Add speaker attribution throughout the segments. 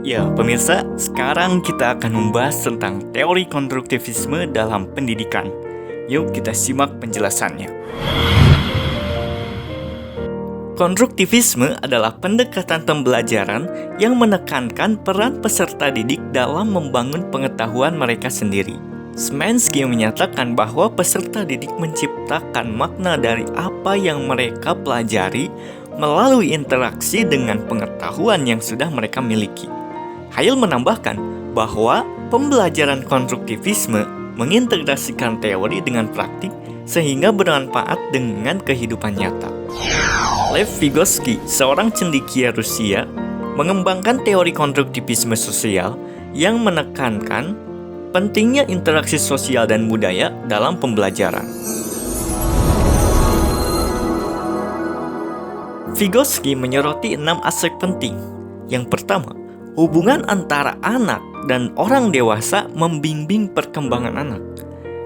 Speaker 1: Ya, pemirsa, sekarang kita akan membahas tentang teori konstruktivisme dalam pendidikan. Yuk kita simak penjelasannya. Konstruktivisme adalah pendekatan pembelajaran yang menekankan peran peserta didik dalam membangun pengetahuan mereka sendiri. Szymanski menyatakan bahwa peserta didik menciptakan makna dari apa yang mereka pelajari melalui interaksi dengan pengetahuan yang sudah mereka miliki. Hayel menambahkan bahwa pembelajaran konstruktivisme mengintegrasikan teori dengan praktik sehingga bermanfaat dengan kehidupan nyata. Lev Vygotsky, seorang cendekia Rusia, mengembangkan teori konstruktivisme sosial yang menekankan pentingnya interaksi sosial dan budaya dalam pembelajaran. Vygotsky menyoroti 6 aspek penting. Yang pertama, hubungan antara anak dan orang dewasa membimbing perkembangan anak.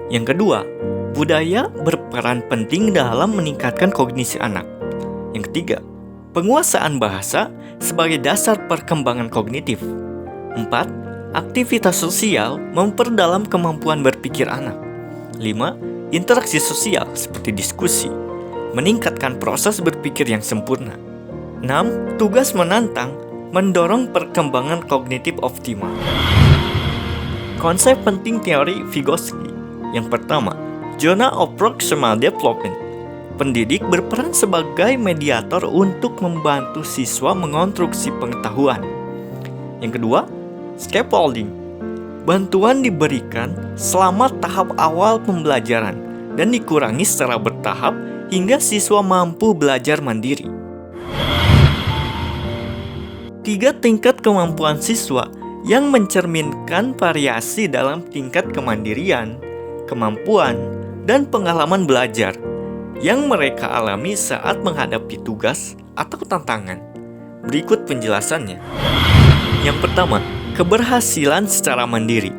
Speaker 1: Yang kedua, budaya berperan penting dalam meningkatkan kognisi anak. Yang ketiga, penguasaan bahasa sebagai dasar perkembangan kognitif. 4. Aktivitas sosial memperdalam kemampuan berpikir anak. 5. Interaksi sosial seperti diskusi meningkatkan proses berpikir yang sempurna. 6. Tugas menantang mendorong perkembangan kognitif optimal. Konsep penting teori Vygotsky. Yang pertama, zona of proximal development. Pendidik berperan sebagai mediator untuk membantu siswa mengonstruksi pengetahuan. Yang kedua, scaffolding. Bantuan diberikan selama tahap awal pembelajaran dan dikurangi secara bertahap hingga siswa mampu belajar mandiri. 3. Tingkat kemampuan siswa yang mencerminkan variasi dalam tingkat kemandirian, kemampuan, dan pengalaman belajar yang mereka alami saat menghadapi tugas atau tantangan. Berikut penjelasannya. Yang pertama, keberhasilan secara mandiri.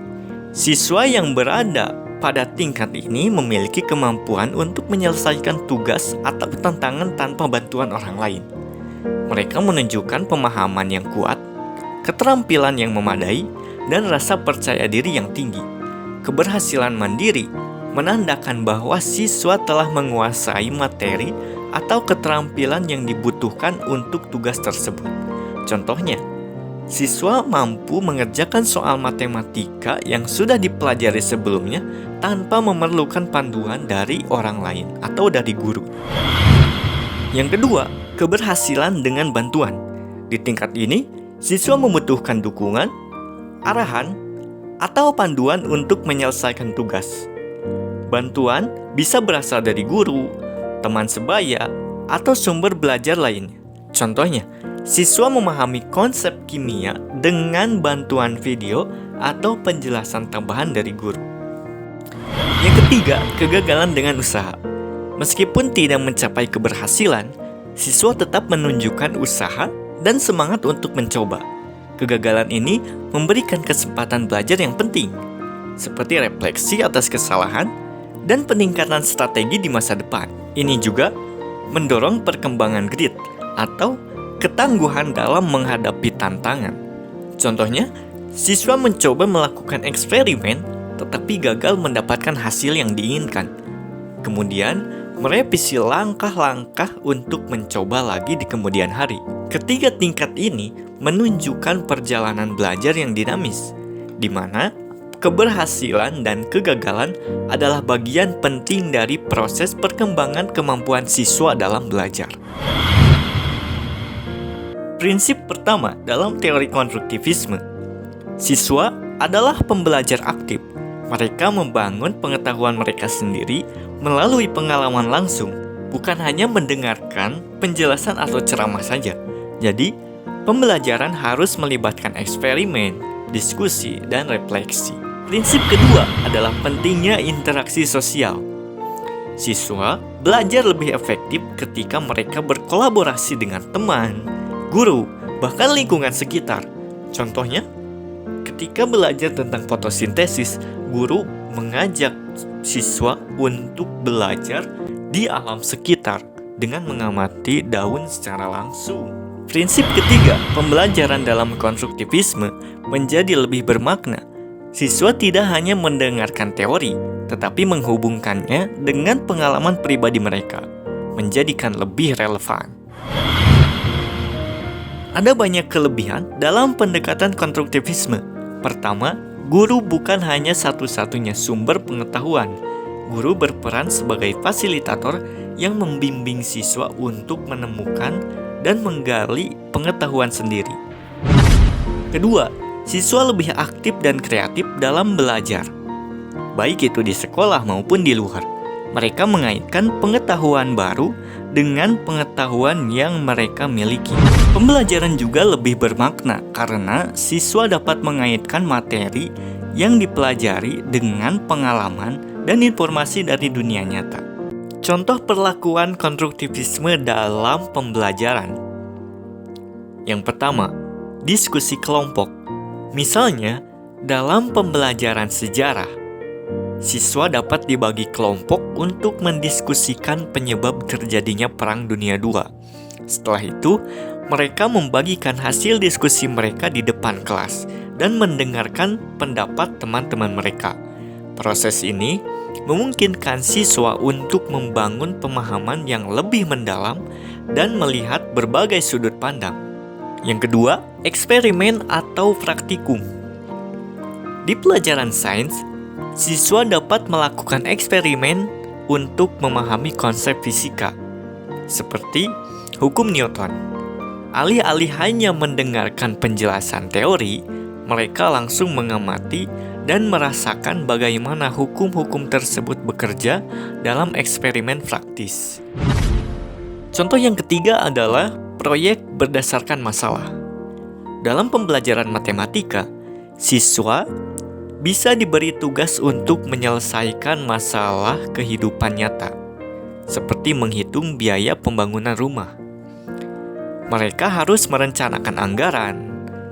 Speaker 1: Siswa yang berada pada tingkat ini memiliki kemampuan untuk menyelesaikan tugas atau tantangan tanpa bantuan orang lain. Mereka menunjukkan pemahaman yang kuat, keterampilan yang memadai, dan rasa percaya diri yang tinggi. Keberhasilan mandiri menandakan bahwa siswa telah menguasai materi atau keterampilan yang dibutuhkan untuk tugas tersebut. Contohnya, siswa mampu mengerjakan soal matematika yang sudah dipelajari sebelumnya tanpa memerlukan panduan dari orang lain atau dari guru. Yang kedua, keberhasilan dengan bantuan. Di tingkat ini, siswa membutuhkan dukungan, arahan, atau panduan untuk menyelesaikan tugas. Bantuan bisa berasal dari guru, teman sebaya, atau sumber belajar lainnya. Contohnya, siswa memahami konsep kimia dengan bantuan video atau penjelasan tambahan dari guru. Yang ketiga, kegagalan dengan usaha. Meskipun tidak mencapai keberhasilan, siswa tetap menunjukkan usaha dan semangat untuk mencoba. Kegagalan ini memberikan kesempatan belajar yang penting, seperti refleksi atas kesalahan dan peningkatan strategi di masa depan. Ini juga mendorong perkembangan grit atau ketangguhan dalam menghadapi tantangan. Contohnya, siswa mencoba melakukan eksperimen tetapi gagal mendapatkan hasil yang diinginkan. Kemudian, merevisi langkah-langkah untuk mencoba lagi di kemudian hari. Ketiga tingkat ini menunjukkan perjalanan belajar yang dinamis, di mana keberhasilan dan kegagalan adalah bagian penting dari proses perkembangan kemampuan siswa dalam belajar. Prinsip pertama dalam teori konstruktivisme, siswa adalah pembelajar aktif. Mereka membangun pengetahuan mereka sendiri melalui pengalaman langsung, bukan hanya mendengarkan penjelasan atau ceramah saja. Jadi, pembelajaran harus melibatkan eksperimen, diskusi, dan refleksi. Prinsip kedua adalah pentingnya interaksi sosial. Siswa belajar lebih efektif ketika mereka berkolaborasi dengan teman, guru, bahkan lingkungan sekitar. Contohnya, ketika belajar tentang fotosintesis, guru mengajak siswa untuk belajar di alam sekitar, dengan mengamati daun secara langsung. Prinsip ketiga, pembelajaran dalam konstruktivisme menjadi lebih bermakna. Siswa tidak hanya mendengarkan teori, tetapi menghubungkannya dengan pengalaman pribadi mereka, menjadikan lebih relevan. Ada banyak kelebihan dalam pendekatan konstruktivisme. Pertama, guru bukan hanya satu-satunya sumber pengetahuan. Guru berperan sebagai fasilitator yang membimbing siswa untuk menemukan dan menggali pengetahuan sendiri. Kedua, siswa lebih aktif dan kreatif dalam belajar. Baik itu di sekolah maupun di luar. Mereka mengaitkan pengetahuan baru dengan pengetahuan yang mereka miliki. Pembelajaran juga lebih bermakna karena siswa dapat mengaitkan materi yang dipelajari dengan pengalaman dan informasi dari dunia nyata. Contoh perlakuan konstruktivisme dalam pembelajaran. Yang pertama, diskusi kelompok. Misalnya, dalam pembelajaran sejarah, siswa dapat dibagi kelompok untuk mendiskusikan penyebab terjadinya Perang Dunia II. Setelah itu, mereka membagikan hasil diskusi mereka di depan kelas dan mendengarkan pendapat teman-teman mereka. Proses ini memungkinkan siswa untuk membangun pemahaman yang lebih mendalam dan melihat berbagai sudut pandang. Yang kedua, eksperimen atau praktikum. Di pelajaran sains, siswa dapat melakukan eksperimen untuk memahami konsep fisika, seperti hukum Newton. Alih-alih hanya mendengarkan penjelasan teori, mereka langsung mengamati dan merasakan bagaimana hukum-hukum tersebut bekerja dalam eksperimen praktis. Contoh yang ketiga adalah proyek berdasarkan masalah. Dalam pembelajaran matematika, siswa bisa diberi tugas untuk menyelesaikan masalah kehidupan nyata, seperti menghitung biaya pembangunan rumah. Mereka harus merencanakan anggaran,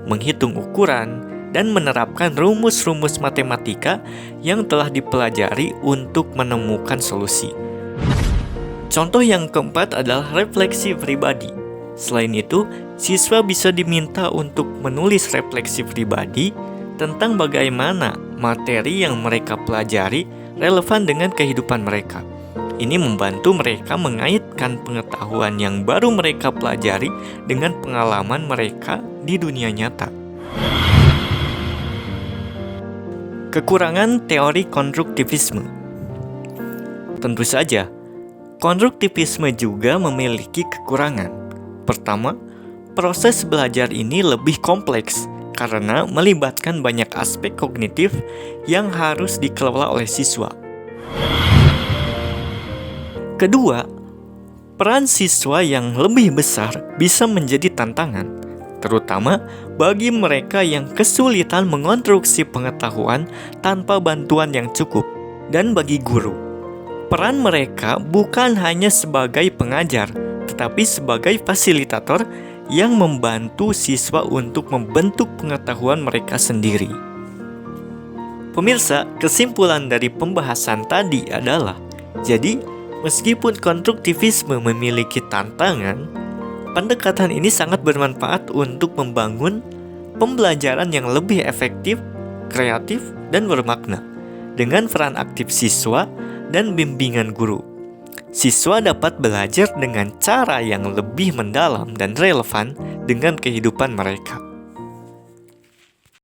Speaker 1: menghitung ukuran, dan menerapkan rumus-rumus matematika yang telah dipelajari untuk menemukan solusi. Contoh yang keempat adalah refleksi pribadi. Selain itu, siswa bisa diminta untuk menulis refleksi pribadi tentang bagaimana materi yang mereka pelajari relevan dengan kehidupan mereka. Ini membantu mereka mengaitkan pengetahuan yang baru mereka pelajari dengan pengalaman mereka di dunia nyata. Kekurangan teori konstruktivisme. Tentu saja, konstruktivisme juga memiliki kekurangan. Pertama, proses belajar ini lebih kompleks karena melibatkan banyak aspek kognitif yang harus dikelola oleh siswa. Kedua, peran siswa yang lebih besar bisa menjadi tantangan, terutama bagi mereka yang kesulitan mengonstruksi pengetahuan tanpa bantuan yang cukup. Dan bagi guru, peran mereka bukan hanya sebagai pengajar, tetapi sebagai fasilitator yang membantu siswa untuk membentuk pengetahuan mereka sendiri. Pemirsa, kesimpulan dari pembahasan tadi adalah, jadi meskipun konstruktivisme memiliki tantangan, pendekatan ini sangat bermanfaat untuk membangun pembelajaran yang lebih efektif, kreatif, dan bermakna dengan peran aktif siswa dan bimbingan guru. Siswa dapat belajar dengan cara yang lebih mendalam dan relevan dengan kehidupan mereka.